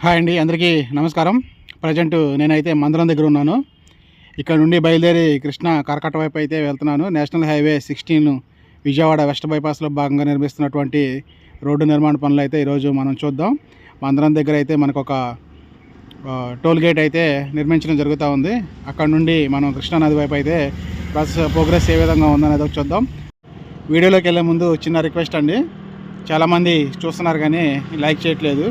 Hi అండి, అందరికీ నమస్కారం. ప్రజెంట్ నేనైతే మందరం దగ్గర ఉన్నాను. ఇక్కడ నుండి బయలుదేరి కృష్ణా కరకట్ట వైపు అయితే వెళ్తున్నాను. నేషనల్ హైవే 16 విజయవాడ వెస్ట్ బైపాస్లో భాగంగా నిర్మిస్తున్నటువంటి రోడ్డు నిర్మాణ పనులు అయితే ఈరోజు మనం చూద్దాం. మందరం దగ్గర అయితే మనకు ఒక టోల్ గేట్ అయితే నిర్మించడం జరుగుతూ ఉంది. అక్కడ నుండి మనం కృష్ణా నది వైపు అయితే ప్రోగ్రెస్ ఏ విధంగా ఉందనేది చూద్దాం. వీడియోలోకి వెళ్ళే ముందు చిన్న రిక్వెస్ట్ అండి, చాలామంది చూస్తున్నారు కానీ లైక్ చేయట్లేదు.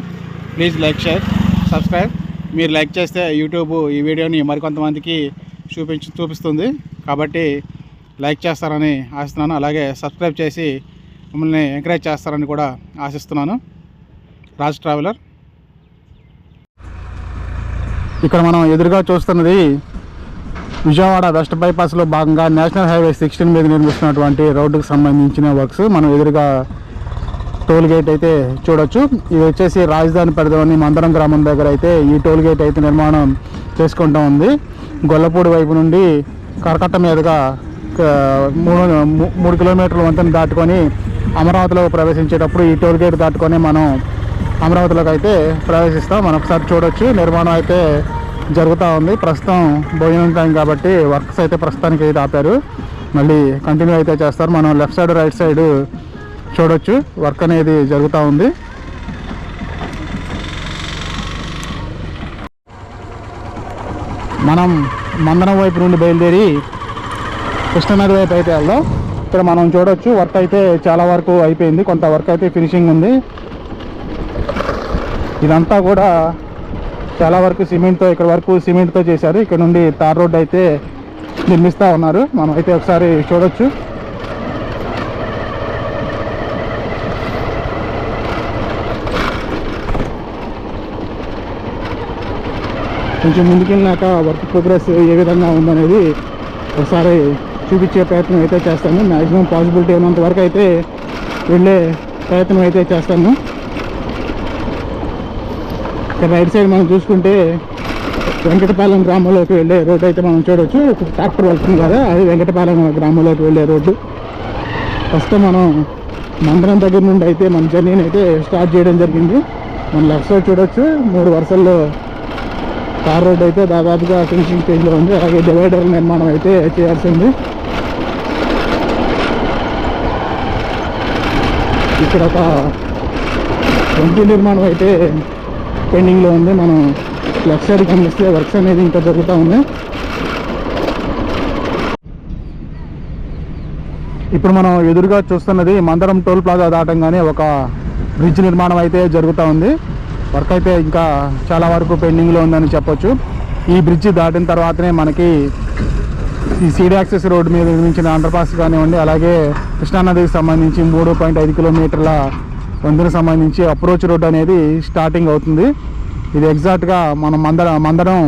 Please like, share, subscribe. మీరు లైక్ చేస్తే యూట్యూబ్ ఈ వీడియోని మరికొంతమందికి చూపిస్తుంది. కాబట్టి లైక్ చేస్తారని ఆశిస్తున్నాను. అలాగే సబ్స్క్రైబ్ చేసి మమ్మల్ని ఎంకరేజ్ చేస్తారని కూడా ఆశిస్తున్నాను. రాజ్ ట్రావెలర్. ఇక్కడ మనం ఎదురుగా చూస్తున్నది విజయవాడ వెస్ట్ బైపాస్లో భాగంగా నేషనల్ హైవే 16 మీద నిర్మిస్తున్నటువంటి రోడ్డుకు సంబంధించిన వర్క్స్. మనం ఎదురుగా టోల్ గేట్ అయితే చూడొచ్చు. ఇది వచ్చేసి రాజధాని పరిధిలోని మందరం గ్రామం దగ్గర అయితే ఈ టోల్ గేట్ అయితే నిర్మాణం చేసుకుంటూ ఉంది. గొల్లపూడి వైపు నుండి కరకట్ట మీదుగా 3 కిలోమీటర్ల వంతెన దాటుకొని అమరావతిలో ప్రవేశించేటప్పుడు ఈ టోల్ గేట్ దాటుకొని మనం అమరావతిలోకి అయితే ప్రవేశిస్తాం. మనం ఒకసారి చూడొచ్చు. నిర్మాణం అయితే జరుగుతూ ఉంది. ప్రస్తుతం భోజనం టైం కాబట్టి వర్క్స్ అయితే ప్రస్తుతానికి అయితే ఆపారు. మళ్ళీ కంటిన్యూ అయితే చేస్తారు. మనం లెఫ్ట్ సైడ్ రైట్ సైడ్ చూడొచ్చు, వర్క్ అనేది జరుగుతూ ఉంది. మనం మందరం వైపు నుండి బయలుదేరి కృష్ణానది వైపు అయితే వెళ్దాం. ఇక్కడ మనం చూడొచ్చు వర్క్ అయితే చాలా వరకు అయిపోయింది. కొంత వర్క్ అయితే ఫినిషింగ్ ఉంది. ఇదంతా కూడా చాలా వరకు సిమెంట్తో, ఇక్కడ వరకు సిమెంట్తో చేశారు. ఇక్కడ నుండి తార్ రోడ్ అయితే నిర్మిస్తూ ఉన్నారు. మనం అయితే ఒకసారి చూడొచ్చు. కొంచెం ముందుకెళ్ళినాక వర్క్ ప్రోగ్రెస్ ఏ విధంగా ఉందనేది ఒకసారి చూపించే ప్రయత్నం అయితే చేస్తాను. మ్యాక్సిమం పాసిబిలిటీ ఉన్నంత వరకు అయితే వెళ్ళే ప్రయత్నం అయితే చేస్తాను. ఇక్కడ రైట్ సైడ్ మనం చూసుకుంటే వెంకటపాలెం గ్రామంలోకి వెళ్ళే రోడ్డు అయితే మనం చూడవచ్చు. ట్రాక్టర్ వెళ్తుంది కదా, అది వెంకటపాలెం గ్రామంలోకి వెళ్ళే రోడ్డు. ఫస్ట్ మనం మందరం దగ్గర నుండి అయితే మన జర్నీని అయితే స్టార్ట్ చేయడం జరిగింది. మన లెఫ్ట్ సైడ్ చూడవచ్చు 3 వరుసల్లో తార్ రోడ్ అయితే దాదాపుగా ఫినిషింగ్ స్టేజ్లో ఉంది. అలాగే డివైడర్ నిర్మాణం అయితే చేయాల్సి ఉంది. ఇక్కడ ఒక వంతెన నిర్మాణం అయితే పెండింగ్లో ఉంది. మనం లెఫ్ట్ సైడ్ గమనిస్తే వర్క్స్ అనేది ఇంకా జరుగుతూ ఉంది. ఇప్పుడు మనం ఎదురుగా చూస్తున్నది మందరం టోల్ ప్లాజా దాటంగానే ఒక బ్రిడ్జ్ నిర్మాణం అయితే జరుగుతూ ఉంది. వర్క్ అయితే ఇంకా చాలా వరకు పెండింగ్లో ఉందని చెప్పొచ్చు. ఈ బ్రిడ్జి దాటిన తర్వాతనే మనకి ఈ సీడీ యాక్సెస్ రోడ్డు మీద నిర్మించిన అండర్పాస్ కానివ్వండి, అలాగే కృష్ణానదికి సంబంధించి 3.5 కిలోమీటర్ల వంతుకు సంబంధించి అప్రోచ్ రోడ్ అనేది స్టార్టింగ్ అవుతుంది. ఇది ఎగ్జాక్ట్గా మనం మందరం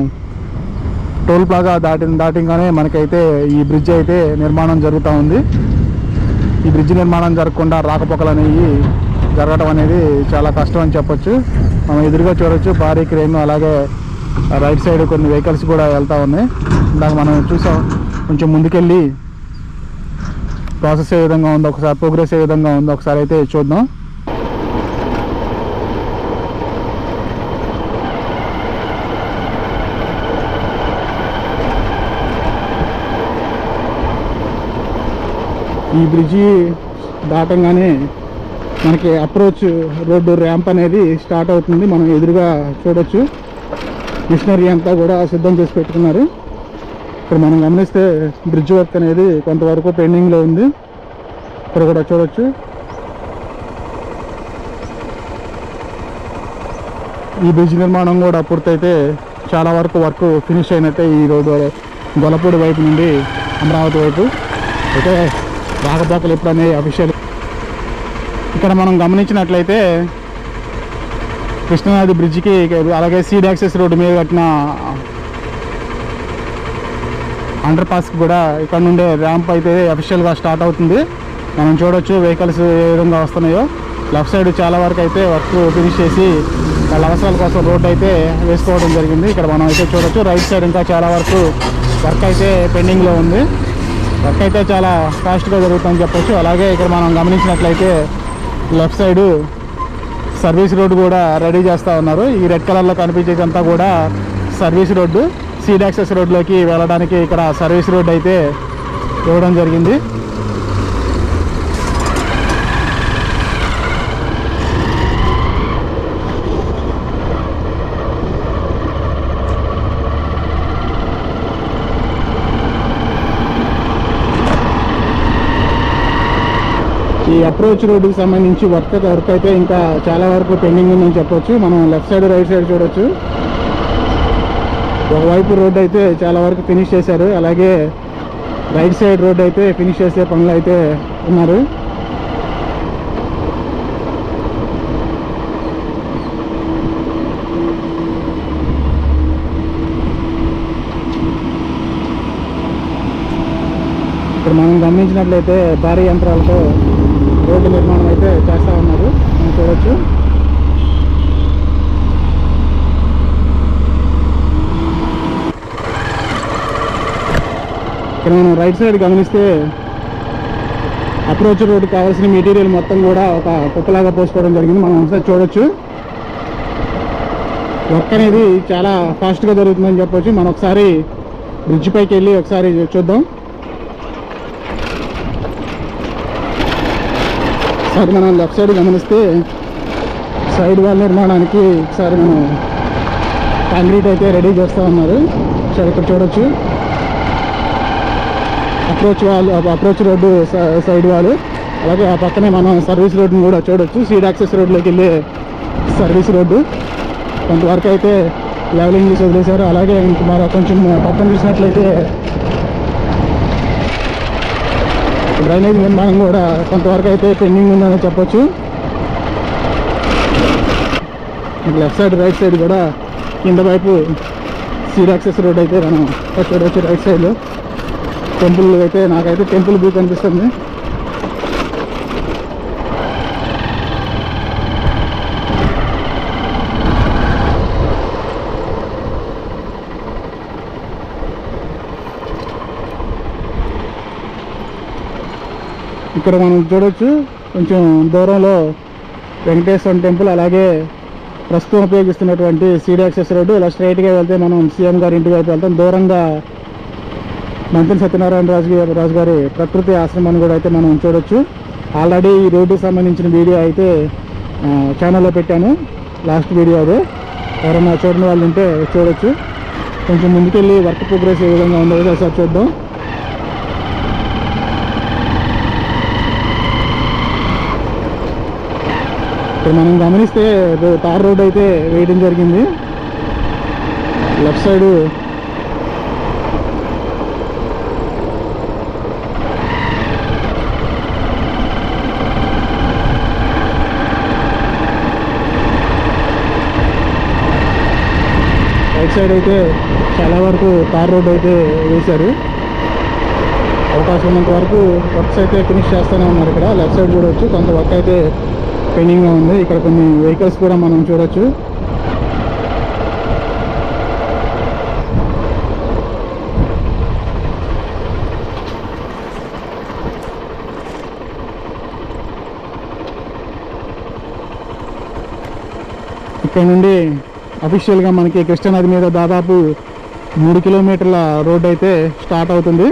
టోల్ ప్లాజా దాటింగానే మనకైతే ఈ బ్రిడ్జ్ అయితే నిర్మాణం జరుగుతూ ఉంది. ఈ బ్రిడ్జ్ నిర్మాణం జరగకుండా రాకపోకలు అనేవి జరగడం అనేది చాలా కష్టం అని చెప్పొచ్చు. మనం ఎదురుగా చూడవచ్చు భారీ క్రేన్, అలాగే రైట్ సైడ్ కొన్ని వెహికల్స్ కూడా వెళ్తూ ఉన్నాయి. ఇందాక మనం చూసాం. కొంచెం ముందుకెళ్ళి ప్రాసెస్ ఏ విధంగా ఉందో ఒకసారి, ప్రోగ్రెస్ ఏ విధంగా ఉందో ఒకసారి అయితే చూద్దాం. ఈ బ్రిడ్జి దాటంగానే మనకి అప్రోచ్ రోడ్డు ర్యాంప్ అనేది స్టార్ట్ అవుతుంది. మనం ఎదురుగా చూడొచ్చు. మిషనరీ అంతా కూడా సిద్ధం చేసి పెట్టుకున్నారు. ఇక్కడ మనం గమనిస్తే బ్రిడ్జ్ వర్క్ అనేది కొంతవరకు పెండింగ్లో ఉంది. ఇక్కడ కూడా చూడొచ్చు. ఈ బ్రిడ్జ్ నిర్మాణం కూడా పూర్తయితే చాలా వరకు వర్క్ ఫినిష్ అయినట్టే. ఈ రోడ్డు గొల్లపూడి వైపు నుండి అమరావతి వైపు అయితే రాకపోకలు ఎప్పుడు అనేది అఫీషియల్. ఇక్కడ మనం గమనించినట్లయితే కృష్ణానది బ్రిడ్జికి, అలాగే సీడీ యాక్సెస్ రోడ్డు మీద కట్టిన అండర్ పాస్కి కూడా ఇక్కడ నుండే ర్యాంప్ అయితే అఫీషియల్గా స్టార్ట్ అవుతుంది. మనం చూడొచ్చు వెహికల్స్ ఏ విధంగా వస్తున్నాయో. లెఫ్ట్ సైడ్ చాలా వరకు అయితే వర్క్ ఫినిష్ చేసి వాళ్ళ అవసరాల కోసం రోడ్డు అయితే వేసుకోవడం జరిగింది. ఇక్కడ మనం అయితే చూడొచ్చు. రైట్ సైడ్ ఇంకా చాలా వరకు వర్క్ అయితే పెండింగ్లో ఉంది. వర్క్ అయితే చాలా ఫాస్ట్గా జరుగుతుందని చెప్పొచ్చు. అలాగే ఇక్కడ మనం గమనించినట్లయితే లెఫ్ట్ సైడు సర్వీస్ రోడ్డు కూడా రెడీ చేస్తూ ఉన్నారు. ఈ రెడ్ కలర్లో కనిపించేదంతా కూడా సర్వీస్ రోడ్డు. సీడ్ యాక్సెస్ రోడ్లోకి వెళ్ళడానికి ఇక్కడ సర్వీస్ రోడ్డు అయితే ఇవ్వడం జరిగింది. ఈ అప్రోచ్ రోడ్డుకి సంబంధించి వర్క్ అయితే ఇంకా చాలా వరకు పెండింగ్ ఉందని చెప్పొచ్చు. మనం లెఫ్ట్ సైడ్ రైట్ సైడ్ చూడొచ్చు. ఒకవైపు రోడ్డు అయితే చాలా వరకు ఫినిష్ చేశారు, అలాగే రైట్ సైడ్ రోడ్డు అయితే ఫినిష్ చేసే పనులు అయితే ఉన్నారు. ఇక్కడ మనం గమనించినట్లయితే భారీ యంత్రాలతో రోడ్డు నిర్మాణం అయితే చేస్తూ ఉన్నారు, మనం చూడొచ్చు. ఇక్కడ మనం రైట్ సైడ్ గమనిస్తే అప్రోచ్ రోడ్డు కావాల్సిన మెటీరియల్ మొత్తం కూడా ఒక కుప్పలాగా పోసుకోవడం జరిగింది, మనం ఒకసారి చూడొచ్చు. వర్క్ అనేది చాలా ఫాస్ట్గా జరుగుతుందని చెప్పొచ్చు. మనం ఒకసారి బ్రిడ్జ్ పైకి వెళ్ళి ఒకసారి చూద్దాం. ఒకసారి మనం లెఫ్ట్ సైడ్ గమనిస్తే సైడ్ వాల్ నిర్మాణానికి ఒకసారి మనం కాంక్రీట్ అయితే రెడీ చేస్తూ ఉన్నారు. ఒకసారి ఇక్కడ చూడొచ్చు. అప్రోచ్ రోడ్డు సైడ్ వాల్, అలాగే ఆ పక్కనే మనం సర్వీస్ రోడ్డుని కూడా చూడొచ్చు. సీడ్ యాక్సెస్ రోడ్లోకి వెళ్ళే సర్వీస్ రోడ్డు కొంతవరకు అయితే లెవెలింగ్ చేసి వదిలేశారు. అలాగే మరి కొంచెం పక్కన చూసినట్లయితే డ్రైనేజ్ నిర్మాణం కూడా కొంతవరకు అయితే పెండింగ్ ఉందని చెప్పొచ్చు. లెఫ్ట్ సైడ్ రైట్ సైడ్ కూడా కింద వైపు సీడ్ యాక్సెస్ రోడ్ అయితే మనం చూడవచ్చు. రైట్ సైడ్లో టెంపుల్ అయితే నాకైతే టెంపుల్ వ్యూ కనిపిస్తుంది. ఇక్కడ మనం చూడొచ్చు కొంచెం దూరంలో వెంకటేశ్వర టెంపుల్, అలాగే ప్రస్తుతం ఉపయోగిస్తున్నటువంటి సీడ్ యాక్సెస్ రోడ్డు. ఇలా స్ట్రైట్గా వెళ్తే మనం సీఎం గారి ఇంటి వైపు వెళ్తాం. దూరంగా మంత్రి సత్యనారాయణ రాజు గారి ప్రకృతి ఆశ్రమాన్ని కూడా అయితే మనం చూడొచ్చు. ఆల్రెడీ ఈ రోడ్డుకి సంబంధించిన వీడియో అయితే ఛానల్లో పెట్టాను, లాస్ట్ వీడియో అదే. ఎవరైనా చూడని వాళ్ళు ఉంటే చూడొచ్చు. కొంచెం ముందుకెళ్ళి వర్క్ ప్రోగ్రెస్ ఏ విధంగా ఉందో ఒకసారి చూద్దాం. ఇక్కడ మనం గమనిస్తే తార్ రోడ్ అయితే వేయడం జరిగింది. లెఫ్ట్ సైడ్ రైట్ సైడ్ అయితే చాలా వరకు తార్ రోడ్ అయితే వేశారు. అవకాశం ఉన్నంత వరకు వర్క్స్ అయితే ఫినిష్ చేస్తూనే ఉన్నారు. ఇక్కడ లెఫ్ట్ సైడ్ చూడవచ్చు, కొంత వర్క్ అయితే పెండింగ్గా ఉంది. ఇక్కడ కొన్ని వెహికల్స్ కూడా మనం చూడొచ్చు. ఇక్కడ నుండి అఫీషియల్గా మనకి కృష్ణానది మీద దాదాపు 3 కిలోమీటర్ల రోడ్ అయితే స్టార్ట్ అవుతుంది.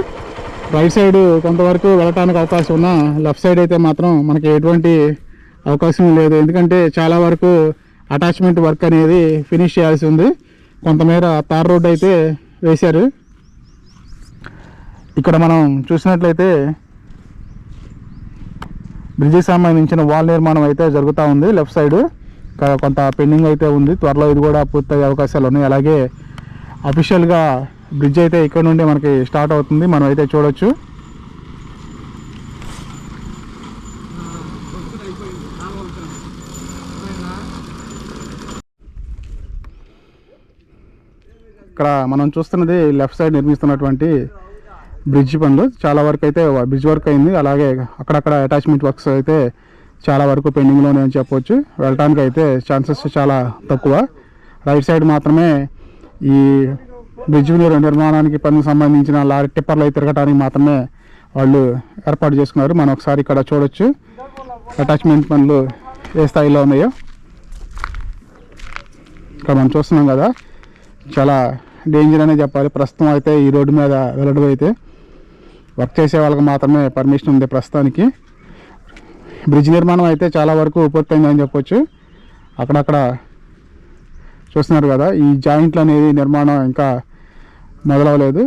రైట్ సైడ్ కొంతవరకు వెళ్ళటానికి అవకాశం ఉన్నా లెఫ్ట్ సైడ్ అయితే మాత్రం మనకి ఎటువంటి అవకాశం లేదు. ఎందుకంటే చాలా వరకు అటాచ్మెంట్ వర్క్ అనేది ఫినిష్ చేయాల్సి ఉంది. కొంతమేర తార్ రోడ్ అయితే వేశారు. ఇక్కడ మనం చూసినట్లయితే బ్రిడ్జికి సంబంధించిన వాల్ నిర్మాణం అయితే జరుగుతూ ఉంది. లెఫ్ట్ సైడ్ కొంత పెండింగ్ అయితే ఉంది. త్వరలో ఇది కూడా పూర్తయ్యే అవకాశాలు ఉన్నాయి. అలాగే అఫీషియల్గా బ్రిడ్జ్ అయితే ఇక్కడ నుండి మనకి స్టార్ట్ అవుతుంది, మనం అయితే చూడొచ్చు. ఇక్కడ మనం చూస్తున్నది లెఫ్ట్ సైడ్ నిర్మిస్తున్నటువంటి బ్రిడ్జ్ పనులు. చాలా వరకు అయితే బ్రిడ్జ్ వర్క్ అయింది. అలాగే అక్కడక్కడ అటాచ్మెంట్ వర్క్స్ అయితే చాలా వరకు పెండింగ్లోనే అని చెప్పవచ్చు. వెళ్ళటానికి అయితే ఛాన్సెస్ చాలా తక్కువ. రైట్ సైడ్ మాత్రమే ఈ బ్రిడ్జ్ నిర్మాణానికి పనికి సంబంధించిన లారీ టిప్పర్లు అయితే తిరగటానికి మాత్రమే వాళ్ళు ఏర్పాటు చేసుకున్నారు. మనం ఒకసారి ఇక్కడ చూడొచ్చు అటాచ్మెంట్ పనులు ఏ స్థాయిలో ఉన్నాయో. ఇక్కడ మనం చూస్తున్నాం కదా, చాలా డేంజర్ అనే చెప్పాలి. ప్రస్తుతం అయితే ఈ రోడ్డు మీద వెళ్ళడం అయితే వర్క్ చేసే వాళ్ళకి మాత్రమే పర్మిషన్ ఉంది ప్రస్తుతానికి. బ్రిడ్జ్ నిర్మాణం అయితే చాలా వరకు పూర్తయిందని చెప్పొచ్చు. అక్కడక్కడ చూస్తున్నారు కదా, ఈ జాయింట్లు అనేది నిర్మాణం ఇంకా మొదలవలేదు.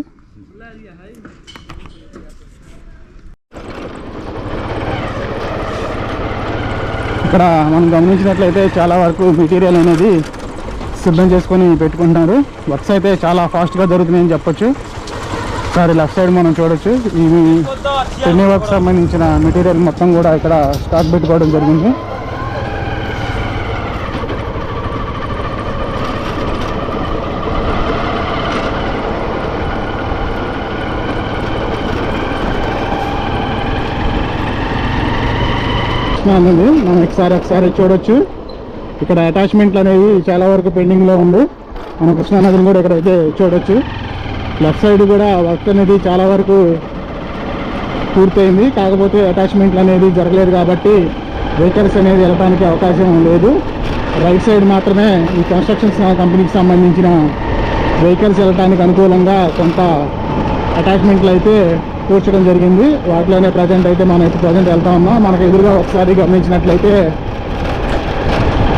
ఇక్కడ మనం గమనించినట్లయితే చాలా వరకు మెటీరియల్ అనేది సిద్ధం చేసుకొని పెట్టుకుంటున్నారు. వర్క్స్ అయితే చాలా ఫాస్ట్గా జరుగుతున్నాయని చెప్పొచ్చు. ఒకసారి లెఫ్ట్ సైడ్ మనం చూడొచ్చు, ఈ చెన్నై వర్క్ సంబంధించిన మెటీరియల్ మొత్తం కూడా ఇక్కడ స్టాక్ పెట్టుకోవడం జరిగింది. అనేది మనం ఒకసారి చూడొచ్చు. ఇక్కడ అటాచ్మెంట్లు అనేవి చాలా వరకు పెండింగ్లో ఉంది. మనం కృష్ణానదిని కూడా ఇక్కడైతే చూడొచ్చు. లెఫ్ట్ సైడ్ కూడా వర్క్ అనేది చాలా వరకు పూర్తయింది. కాకపోతే అటాచ్మెంట్లు అనేది జరగలేదు కాబట్టి వెహికల్స్ అనేది వెళ్ళడానికి అవకాశం లేదు. రైట్ సైడ్ మాత్రమే ఈ కన్స్ట్రక్షన్స్ కంపెనీకి సంబంధించిన వెహికల్స్ వెళ్ళడానికి అనుకూలంగా కొంత అటాచ్మెంట్లు అయితే కూర్చడం జరిగింది. వాటిలోనే ప్రజెంట్ అయితే మనం అయితే ప్రజెంట్ వెళ్తా ఉన్నాం. మనకు ఎదురుగా ఒకసారి గమనించినట్లయితే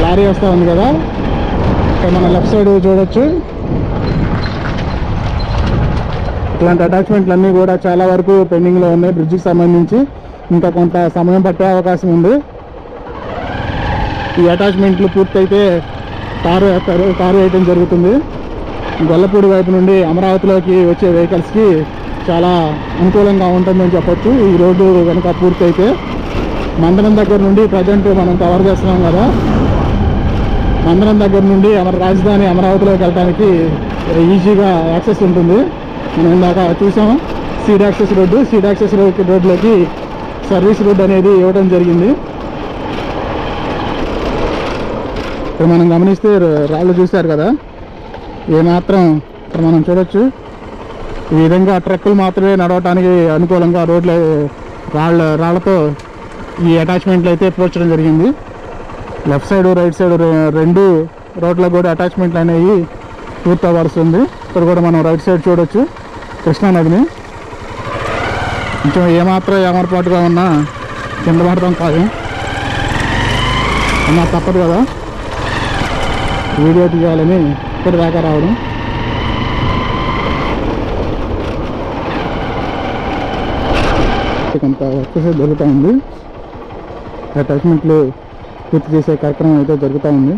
లారీ వస్తూ ఉంది కదా, ఇక్కడ మన లెఫ్ట్ సైడ్ చూడొచ్చు. ఇట్లాంటి అటాచ్మెంట్లు అన్నీ కూడా చాలా వరకు పెండింగ్లో ఉన్నాయి. బ్రిడ్జికి సంబంధించి ఇంకా కొంత సమయం పట్టే అవకాశం ఉంది. ఈ అటాచ్మెంట్లు పూర్తయితే కారు వేయటం జరుగుతుంది. గొల్లపూడి వైపు నుండి అమరావతిలోకి వచ్చే వెహికల్స్కి చాలా అనుకూలంగా ఉంటుందని చెప్పొచ్చు. ఈ రోడ్డు కనుక పూర్తయితే మందరం దగ్గర నుండి ప్రజెంట్ మనం కవర్ చేస్తున్నాం కదా, మందరం దగ్గర నుండి రాజధాని అమరావతిలోకి వెళ్ళడానికి ఈజీగా యాక్సెస్ ఉంటుంది. మనం ఇందాక చూసాం సీడ్ యాక్సెస్ రోడ్లోకి సర్వీస్ రోడ్ అనేది ఇవ్వడం జరిగింది. ఇక్కడ మనం గమనిస్తే రాళ్ళు చూశారు కదా, ఏమాత్రం ఇక్కడ మనం చూడొచ్చు. ఈ విధంగా ట్రక్కులు మాత్రమే నడవటానికి అనుకూలంగా రోడ్లు రాళ్లతో ఈ అటాచ్మెంట్లు అయితే పోర్చడం జరిగింది. లెఫ్ట్ సైడ్ రైట్ సైడ్ రెండు రోడ్లకు కూడా అటాచ్మెంట్లు అనేవి పూర్తవలసింది. ఇక్కడ కూడా మనం రైట్ సైడ్ చూడొచ్చు కృష్ణానదిని. కొంచెం ఏమాత్రం ఏమర్పాటుగా ఉన్నా కింద పడతాం కాదు, అన్నా తప్పదు కదా, వీడియో తీయాలని ఇక్కడ దాకా రావడం. కొంత వర్క్ జరుగుతూ ఉంది. అటాచ్మెంట్లు పూర్తి చేసే కార్యక్రమం అయితే జరుగుతూ ఉంది.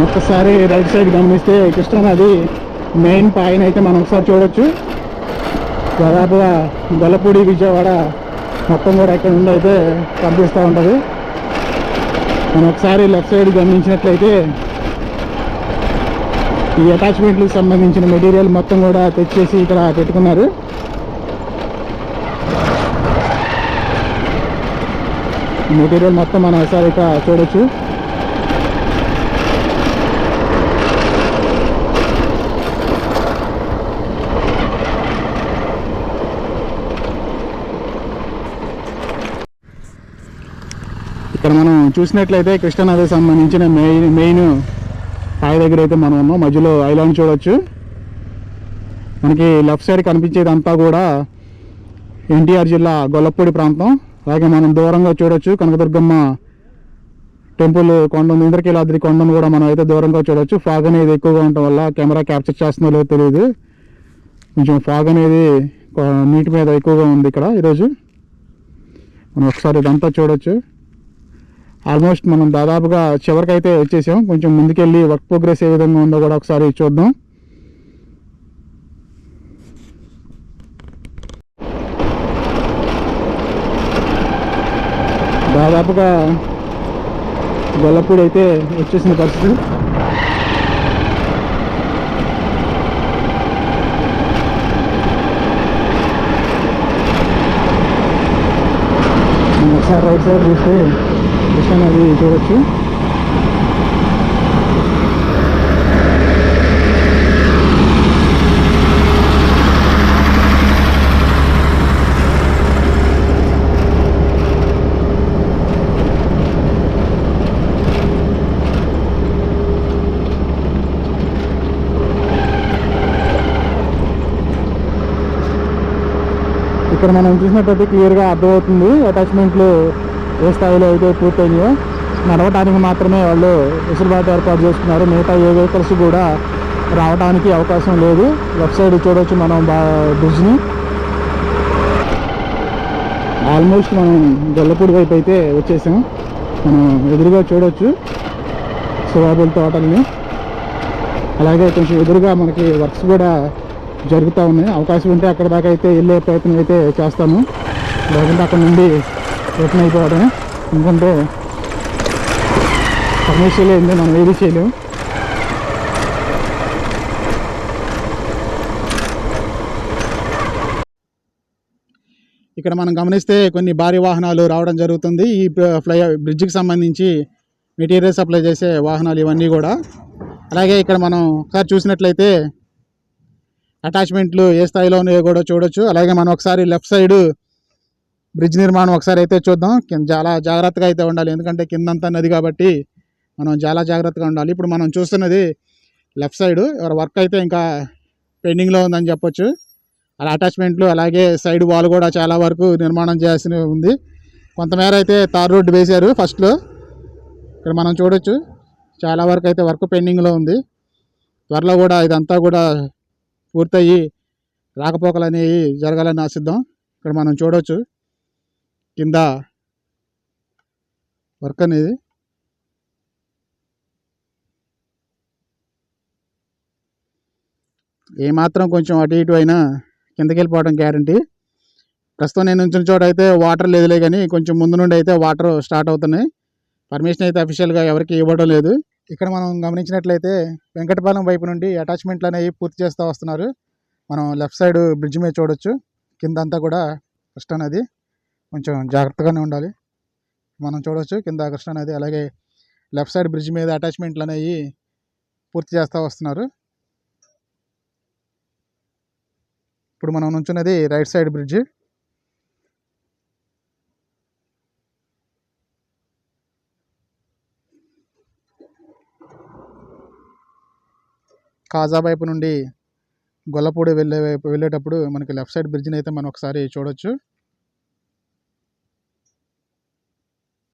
ఒక్కసారి రైట్ సైడ్ గమనిస్తే కృష్ణానది మెయిన్ పాయింట్ అయితే మనం ఒకసారి చూడొచ్చు. దాదాపుగా గొల్లపూడి విజయవాడ మొత్తం కూడా ఇక్కడ నుండి అయితే కనిపిస్తూ ఉంటుంది. మనం ఒకసారి లెఫ్ట్ సైడ్ గమనించినట్లయితే ఈ అటాచ్మెంట్లకు సంబంధించిన మెటీరియల్ మొత్తం కూడా తెచ్చేసి ఇక్కడ పెట్టుకున్నారు. మెటీరియల్ మొత్తం మనం ఒకసారి ఇక్కడ చూడొచ్చు. ఇక్కడ మనం చూసినట్లయితే కృష్ణానదికి సంబంధించిన మెయిన్ పాయ దగ్గర అయితే మనం ఉన్నాం. మధ్యలో ఐలాండ్ చూడొచ్చు. మనకి లెఫ్ట్ సైడ్ కనిపించేదంతా కూడా ఎన్టీఆర్ జిల్లా గొల్లపూడి ప్రాంతం. అలాగే మనం దూరంగా చూడొచ్చు కనకదుర్గమ్మ టెంపుల్ కొండ, ఇంద్రకీలాద్రి కొండను కూడా మనం అయితే దూరంగా చూడొచ్చు. ఫాగ్ అనేది ఎక్కువగా ఉండటం వల్ల కెమెరా క్యాప్చర్ చేస్తుందో లేదో తెలియదు. కొంచెం ఫాగ్ అనేది నీటి మీద ఎక్కువగా ఉంది ఇక్కడ ఈరోజు. మనం ఒకసారి ఇదంతా చూడొచ్చు. ఆల్మోస్ట్ మనం దాదాపుగా చివరికైతే వచ్చేసాం. కొంచెం ముందుకెళ్ళి వర్క్ ప్రోగ్రెస్ ఏ విధంగా ఉందో కూడా ఒకసారి చూద్దాం. దాదాపుగా గొల్లపూడి అయితే వచ్చేసిన పరిస్థితి. ఒకసారి రైట్ సైడ్ చూస్తే కృష్ణా నది చూడొచ్చు. ఇక్కడ మనం చూసినట్టయితే క్లియర్గా అర్థమవుతుంది అటాచ్మెంట్లు ఏ స్థాయిలో అయితే పూర్తయినాయో. నడవటానికి మాత్రమే వాళ్ళు వెసులుబాటు ఏర్పాటు చేసుకున్నారు. మిగతా ఏ వెహికల్స్ కూడా రావడానికి అవకాశం లేదు. లెఫ్ట్ సైడ్ చూడవచ్చు మనం బ్రిడ్జ్ని. ఆల్మోస్ట్ మనం గొల్లపూడి వైపు అయితే వచ్చేసాం. మనం ఎదురుగా చూడవచ్చు సువాబుల్ తోటల్ని. అలాగే కొంచెం ఎదురుగా మనకి వర్క్స్ కూడా జరుగుతూ ఉన్నాయి. అవకాశం ఉంటే అక్కడ దాకా అయితే వెళ్ళే ప్రయత్నం అయితే చేస్తాము. లేకుంటే అక్కడ నుండి రిటర్న్ అయిపోవడమే. ఎందుకంటే పర్మిషన్ లేదు, మనం ఏది చేయలేము. ఇక్కడ మనం గమనిస్తే కొన్ని భారీ వాహనాలు రావడం జరుగుతుంది. ఈ బ్రిడ్జికి సంబంధించి మెటీరియల్ సప్లై చేసే వాహనాలు ఇవన్నీ కూడా. అలాగే ఇక్కడ మనం ఒకసారి చూసినట్లయితే అటాచ్మెంట్లు ఏ స్థాయిలో ఉన్నాయో కూడా చూడొచ్చు. అలాగే మనం ఒకసారి లెఫ్ట్ సైడ్ బ్రిడ్జ్ నిర్మాణం ఒకసారి అయితే చూద్దాం. చాలా జాగ్రత్తగా అయితే ఉండాలి, ఎందుకంటే కిందంతా నది కాబట్టి మనం చాలా జాగ్రత్తగా ఉండాలి. ఇప్పుడు మనం చూస్తున్నది లెఫ్ట్ సైడ్ వర్క్ అయితే ఇంకా పెండింగ్లో ఉందని చెప్పొచ్చు. అలా అటాచ్మెంట్లు అలాగే సైడ్ వాల్ కూడా చాలా వరకు నిర్మాణం చేయాల్సి ఉంది. కొంతమేర అయితే తార్ రోడ్డు వేశారు ఫస్ట్లో. ఇక్కడ మనం చూడొచ్చు చాలా వరకు అయితే వర్క్ పెండింగ్లో ఉంది. త్వరలో కూడా ఇదంతా కూడా పూర్తయ్యి రాకపోకలు అనేవి జరగాలని ఆశిద్దాం. ఇక్కడ మనం చూడవచ్చు కింద వర్క్ అనేది. ఏమాత్రం కొంచెం అటు ఇటు అయినా కిందకి వెళ్ళిపోవడం గ్యారంటీ. ప్రస్తుతం నేను ఉంచిన చోట అయితే వాటర్ లేదులే, కానీ కొంచెం ముందు నుండి అయితే వాటర్ స్టార్ట్ అవుతున్నాయి. పర్మిషన్ అయితే అఫీషియల్గా ఎవరికి ఇవ్వడం లేదు. ఇక్కడ మనం గమనించినట్లయితే వెంకటపాలెం వైపు నుండి అటాచ్మెంట్లు అనేవి పూర్తి చేస్తూ వస్తున్నారు. మనం లెఫ్ట్ సైడ్ బ్రిడ్జ్ మీద చూడొచ్చు కింద అంతా కూడా కృష్ణా నది. కొంచెం జాగ్రత్తగానే ఉండాలి. మనం చూడవచ్చు కింద కృష్ణా నది. అలాగే లెఫ్ట్ సైడ్ బ్రిడ్జ్ మీద అటాచ్మెంట్లు అనేవి పూర్తి చేస్తూ వస్తున్నారు. ఇప్పుడు మనం నుంచున్నది రైట్ సైడ్ బ్రిడ్జ్. కాజా వైపు నుండి గొల్లపూడి వెళ్ళేటప్పుడు మనకి లెఫ్ట్ సైడ్ బ్రిడ్జ్ని అయితే మనం ఒకసారి చూడొచ్చు.